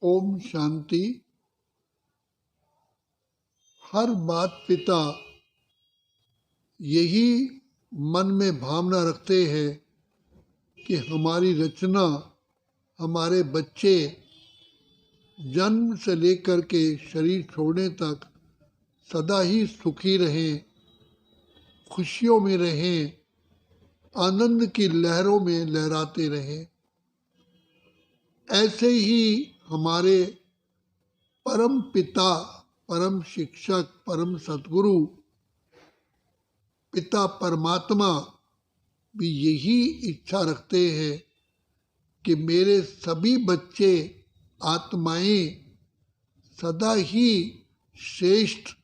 ओम शांति। हर बात पिता यही मन में भावना रखते हैं कि हमारी रचना, हमारे बच्चे जन्म से लेकर के शरीर छोड़ने तक सदा ही सुखी रहें, खुशियों में रहें, आनंद की लहरों में लहराते रहें। ऐसे ही हमारे परम पिता, परम शिक्षक, परम सद्गुरु, पिता परमात्मा भी यही इच्छा रखते हैं कि मेरे सभी बच्चे आत्माएं सदा ही श्रेष्ठ,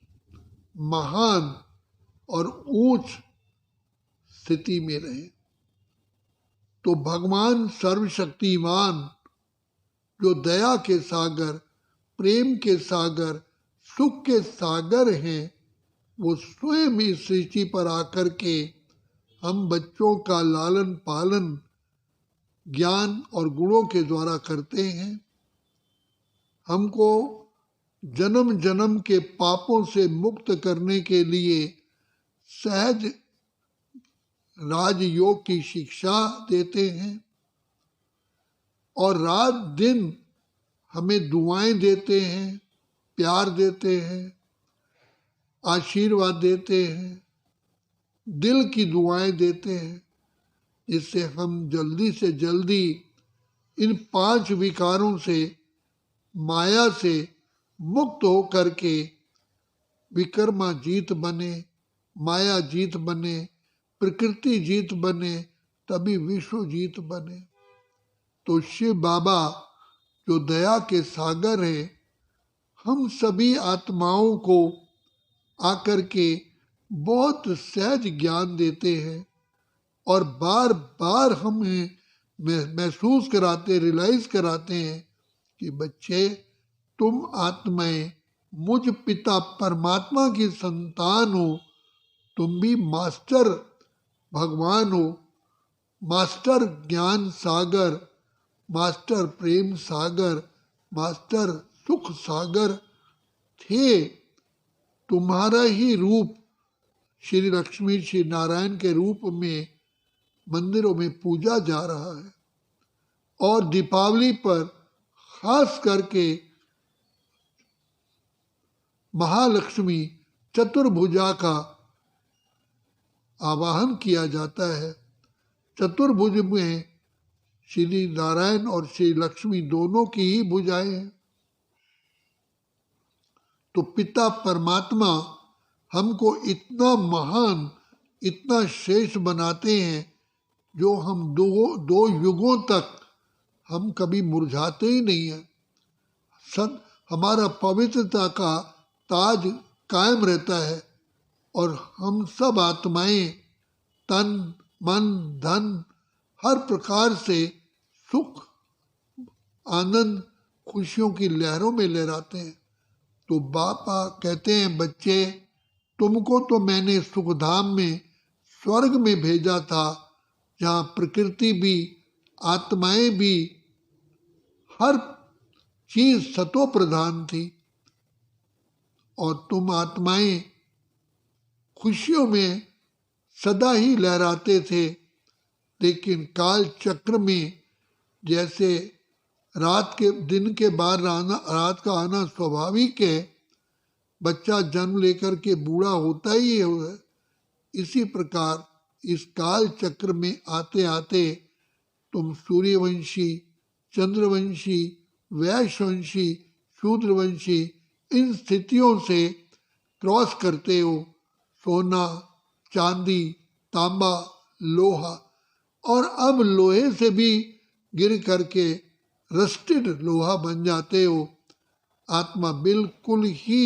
महान और ऊंच स्थिति में रहें। तो भगवान सर्वशक्तिमान जो दया के सागर, प्रेम के सागर, सुख के सागर हैं, वो स्वयं इस सृष्टि पर आकर के हम बच्चों का लालन पालन ज्ञान और गुणों के द्वारा करते हैं। हमको जन्म जन्म के पापों से मुक्त करने के लिए सहज राजयोग की शिक्षा देते हैं और रात दिन हमें दुआएं देते हैं, प्यार देते हैं, आशीर्वाद देते हैं, दिल की दुआएं देते हैं, जिससे हम जल्दी से जल्दी इन 5 विकारों से, माया से मुक्त हो करके विकर्मा जीत बने, माया जीत बने, प्रकृति जीत बने, तभी विश्व जीत बने। तो शिव बाबा जो दया के सागर है, हम सभी आत्माओं को आकर के बहुत सहज ज्ञान देते हैं और बार बार हमें महसूस कराते, रियलाइज कराते हैं कि बच्चे, तुम आत्माएं मुझ पिता परमात्मा की संतान हो, तुम भी मास्टर भगवान हो, मास्टर ज्ञान सागर, मास्टर प्रेम सागर, मास्टर सुख सागर थे। तुम्हारा ही रूप श्री लक्ष्मी, श्री नारायण के रूप में मंदिरों में पूजा जा रहा है और दीपावली पर खास करके महालक्ष्मी चतुर्भुजा का आवाहन किया जाता है। चतुर्भुज में श्री नारायण और श्री लक्ष्मी दोनों की ही भुजाएं हैं। तो पिता परमात्मा हमको इतना महान, इतना श्रेष्ठ बनाते हैं, जो हम दो युगों तक हम कभी मुरझाते ही नहीं हैं। हमारा पवित्रता का ताज कायम रहता है और हम सब आत्माएं तन, मन, धन हर प्रकार से सुख, आनंद, खुशियों की लहरों में लहराते हैं। तो बापा कहते हैं, बच्चे, तुमको तो मैंने सुखधाम में, स्वर्ग में भेजा था, जहाँ प्रकृति भी, आत्माएं भी, हर चीज सतो प्रधान थी और तुम आत्माएं खुशियों में सदा ही लहराते थे। लेकिन काल चक्र में जैसे दिन के बाद रात का आना स्वाभाविक है, बच्चा जन्म लेकर के बूढ़ा होता ही है, इसी प्रकार इस काल चक्र में आते आते तुम सूर्यवंशी, चंद्रवंशी, वैश्यवंशी, शूद्रवंशी इन स्थितियों से क्रॉस करते हो। सोना, चांदी, तांबा, लोहा और अब लोहे से भी गिर करके रस्टेड लोहा बन जाते हो। आत्मा बिल्कुल ही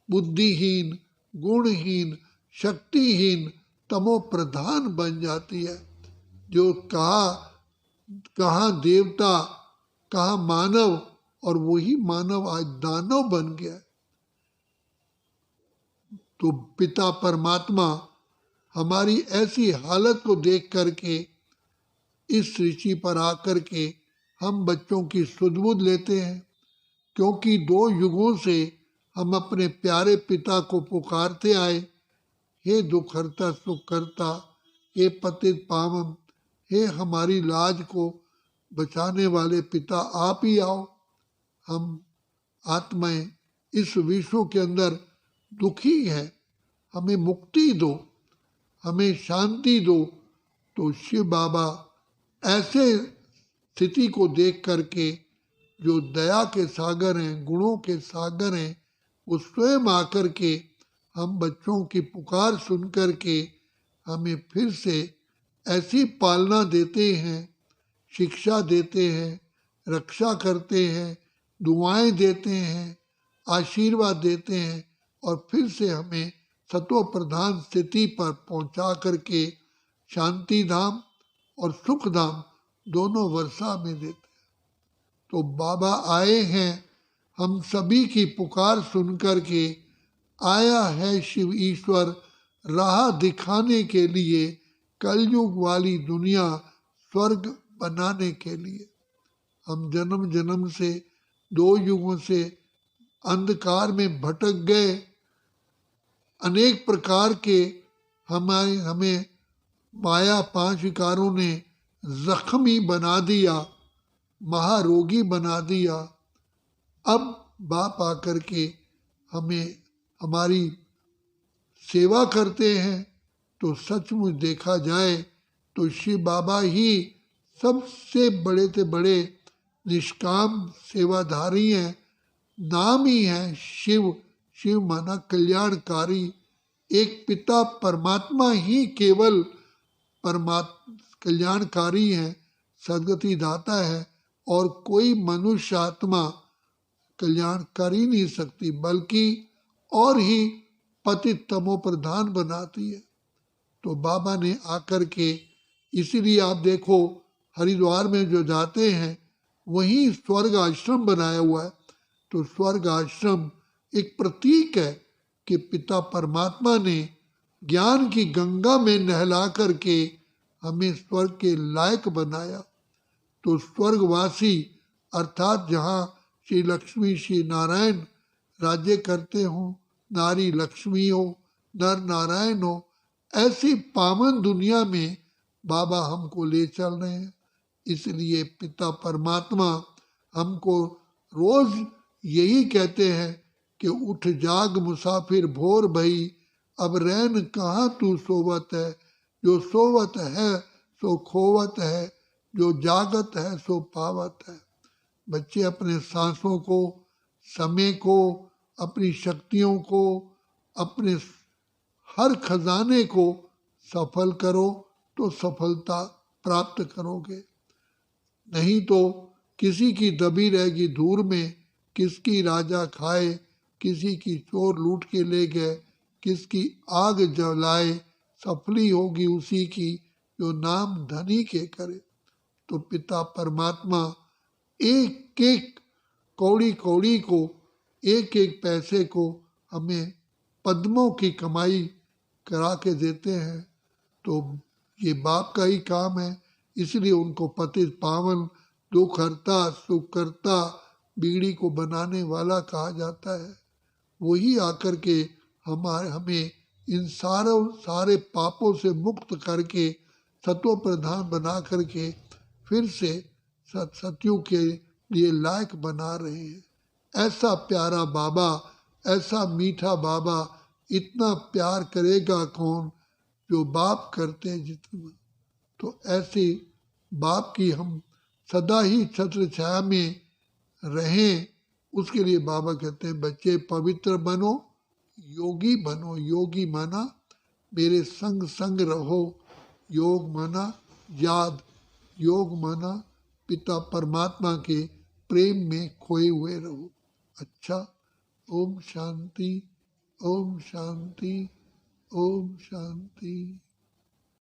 बुद्धिहीन, गुणहीन, शक्तिहीन, तमो प्रधान बन जाती है। जो कहाँ देवता, कहाँ मानव, और वही मानव आज दानव बन गया। तो पिता परमात्मा हमारी ऐसी हालत को देख करके इस सृष्टि पर आकर के हम बच्चों की सुध बुध लेते हैं, क्योंकि 2 युगों से हम अपने प्यारे पिता को पुकारते आए, हे दुखहर्ता सुखकर्ता, हे पतित पावन, हे हमारी लाज को बचाने वाले पिता, आप ही आओ। हम आत्माएं इस विश्व के अंदर दुखी है, हमें मुक्ति दो, हमें शांति दो। तो शिव बाबा ऐसे स्थिति को देख करके, जो दया के सागर हैं, गुणों के सागर हैं, वो स्वयं आकर के हम बच्चों की पुकार सुन कर के हमें फिर से ऐसी पालना देते हैं, शिक्षा देते हैं, रक्षा करते हैं, दुआएं देते हैं, आशीर्वाद देते हैं और फिर से हमें सत्व प्रधान स्थिति पर पहुंचा करके शांति धाम और सुख धाम दोनों वर्षा में देते हैं। तो बाबा आए हैं हम सभी की पुकार सुन कर के, आया है शिव ईश्वर राह दिखाने के लिए, कलयुग वाली दुनिया स्वर्ग बनाने के लिए। हम जन्म जन्म से 2 युगों से अंधकार में भटक गए, अनेक प्रकार के हमें माया 5 विकारों ने जख्मी बना दिया, महारोगी बना दिया। अब बाप आकर के हमें हमारी सेवा करते हैं, तो सचमुच देखा जाए तो शिव बाबा ही सबसे बड़े से बड़े निष्काम सेवाधारी हैं। नाम ही है शिव, शिव माना कल्याणकारी। एक पिता परमात्मा ही केवल कल्याणकारी है, सदगति दाता है, और कोई मनुष्य आत्मा कल्याण कर ही नहीं सकती, बल्कि और ही पतित तमो प्रधान बनाती है। तो बाबा ने आकर के, इसीलिए आप देखो हरिद्वार में जो जाते हैं वहीं स्वर्ग आश्रम बनाया हुआ है। तो स्वर्ग आश्रम एक प्रतीक है कि पिता परमात्मा ने ज्ञान की गंगा में नहला करके हमें स्वर्ग के लायक बनाया। तो स्वर्गवासी अर्थात जहाँ श्री लक्ष्मी श्री नारायण राज्य करते हो, नारी लक्ष्मी हो, नर नारायण हो, ऐसी पावन दुनिया में बाबा हमको ले चल रहे हैं। इसलिए पिता परमात्मा हमको रोज यही कहते हैं कि उठ जाग मुसाफिर भोर भई, अब रैन कहाँ तू सोवत है, जो सोवत है सो खोवत है, जो जागत है सो पावत है। बच्चे अपने सांसों को, समय को, अपनी शक्तियों को, अपने हर खजाने को सफल करो तो सफलता प्राप्त करोगे, नहीं तो किसी की दबी रहेगी धूर में, किसकी राजा खाए, किसी की चोर लूट के ले गए, किसकी आग जलाए, सफली होगी उसी की जो नाम धनी के करे। तो पिता परमात्मा एक एक कौड़ी कौड़ी को, एक एक पैसे को हमें पद्मों की कमाई करा के देते हैं। तो ये बाप का ही काम है, इसलिए उनको पतित पावन, दुख हरता, सुख करता, बीड़ी को बनाने वाला कहा जाता है। वही आकर के हमें इन सारे पापों से मुक्त करके सत्व प्रधान बना करके फिर से सतयुग के लिए लायक बना रहे हैं। ऐसा प्यारा बाबा, ऐसा मीठा बाबा, इतना प्यार करेगा कौन जो बाप करते हैं जितना। तो ऐसे बाप की हम सदा ही छत्र छाया में रहें, उसके लिए बाबा कहते हैं बच्चे पवित्र बनो, योगी बनो। योगी माना मेरे संग संग रहो, योग माना याद, योग माना पिता परमात्मा के प्रेम में खोए हुए रहो। अच्छा, ओम शांति, ओम शांति, ओम शांति।